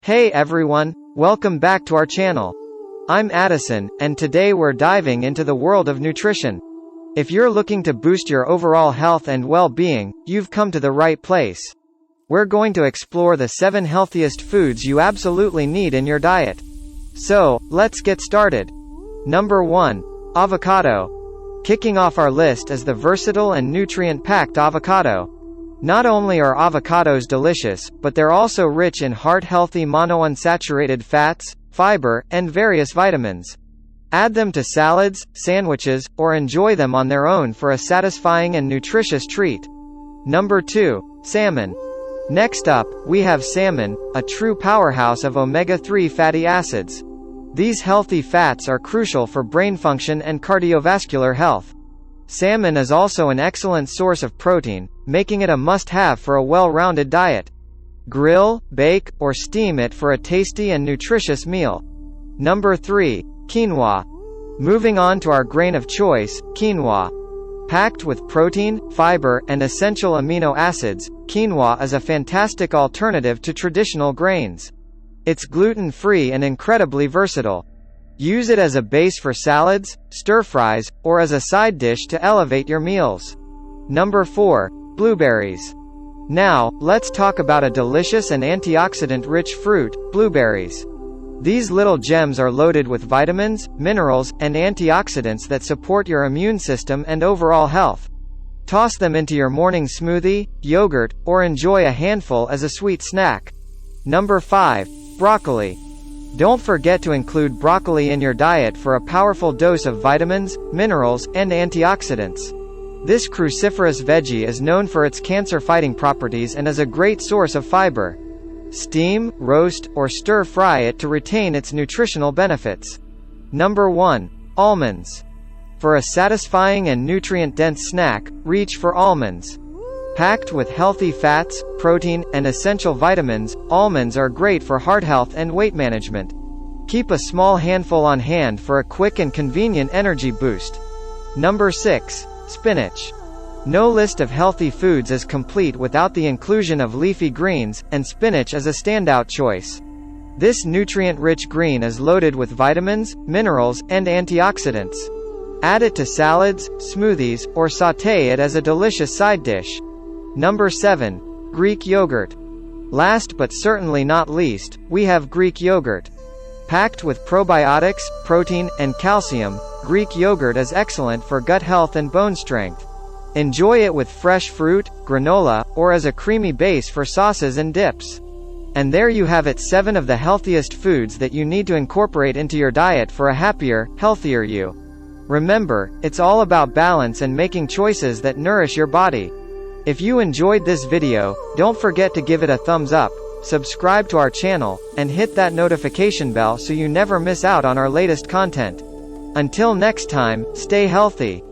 Hey everyone, welcome back to our channel. I'm Addison, and today we're diving into the world of nutrition. If you're looking to boost your overall health and well-being, you've come to the right place. We're going to explore the 7 healthiest foods you absolutely need in your diet. So, let's get started. Number 1. Avocado. Kicking off our list is the versatile and nutrient-packed avocado. Not only are avocados delicious, but they're also rich in heart-healthy monounsaturated fats, fiber, and various vitamins. Add them to salads, sandwiches, or enjoy them on their own for a satisfying and nutritious treat. Number 2. Salmon. Next up, we have salmon, a true powerhouse of omega-3 fatty acids. These healthy fats are crucial for brain function and cardiovascular health. Salmon is also an excellent source of protein, making it a must-have for a well-rounded diet. Grill, bake, or steam it for a tasty and nutritious meal. Number 3. Quinoa. Moving on to our grain of choice, quinoa. Packed with protein, fiber, and essential amino acids, quinoa is a fantastic alternative to traditional grains. It's gluten-free and incredibly versatile. Use it as a base for salads, stir-fries, or as a side dish to elevate your meals. Number 4. Blueberries. Now, let's talk about a delicious and antioxidant-rich fruit, blueberries. These little gems are loaded with vitamins, minerals, and antioxidants that support your immune system and overall health. Toss them into your morning smoothie, yogurt, or enjoy a handful as a sweet snack. Number 5. Broccoli. Don't forget to include broccoli in your diet for a powerful dose of vitamins, minerals, and antioxidants. This cruciferous veggie is known for its cancer-fighting properties and is a great source of fiber. Steam, roast, or stir-fry it to retain its nutritional benefits. Number 1. Almonds. For a satisfying and nutrient-dense snack, reach for almonds. Packed with healthy fats, protein, and essential vitamins, almonds are great for heart health and weight management. Keep a small handful on hand for a quick and convenient energy boost. Number 6. Spinach. No list of healthy foods is complete without the inclusion of leafy greens, and spinach is a standout choice. This nutrient-rich green is loaded with vitamins, minerals, and antioxidants. Add it to salads, smoothies, or sauté it as a delicious side dish. Number 7. Greek yogurt. Last but certainly not least, we have Greek yogurt. Packed with probiotics, protein, and calcium, Greek yogurt is excellent for gut health and bone strength. Enjoy it with fresh fruit, granola, or as a creamy base for sauces and dips. And there you have it, 7 of the healthiest foods that you need to incorporate into your diet for a happier, healthier you. Remember, it's all about balance and making choices that nourish your body. If you enjoyed this video, don't forget to give it a thumbs up, subscribe to our channel, and hit that notification bell so you never miss out on our latest content. Until next time, stay healthy.